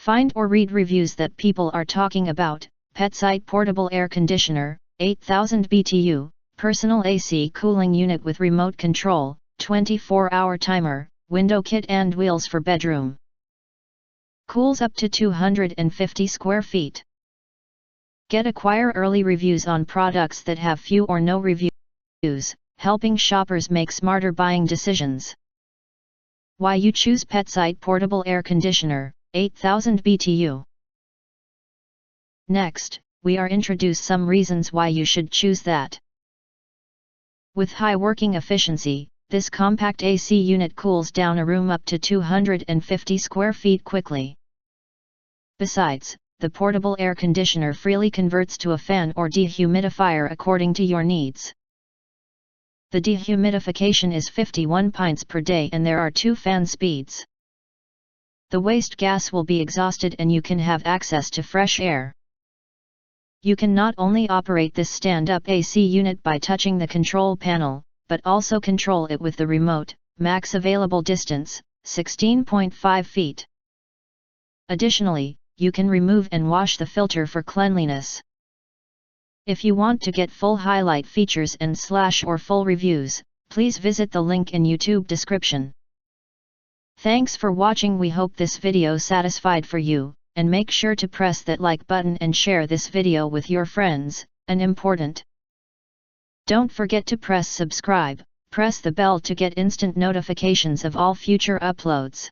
Find or read reviews that people are talking about. PETSITE Portable Air Conditioner, 8000 BTU, Personal AC Cooling Unit with Remote Control, 24-hour timer, Window Kit and Wheels for Bedroom. Cools up to 250 square feet. Acquire early reviews on products that have few or no reviews, helping shoppers make smarter buying decisions. Why you choose PETSITE Portable Air Conditioner, 8000 BTU. Next, we are introduce some reasons why you should choose that. With high working efficiency, this compact AC unit cools down a room up to 250 square feet quickly. Besides, the portable air conditioner freely converts to a fan or dehumidifier according to your needs. The dehumidification is 51 pints per day and there are 2 fan speeds. The waste gas will be exhausted and you can have access to fresh air. You can not only operate this stand-up AC unit by touching the control panel, but also control it with the remote. Max available distance, 16.5 feet. Additionally, you can remove and wash the filter for cleanliness. If you want to get full highlight features and / full reviews, please visit the link in YouTube description. Thanks for watching. We hope this video satisfied for you, and make sure to press that like button and share this video with your friends, and important. Don't forget to press subscribe, press the bell to get instant notifications of all future uploads.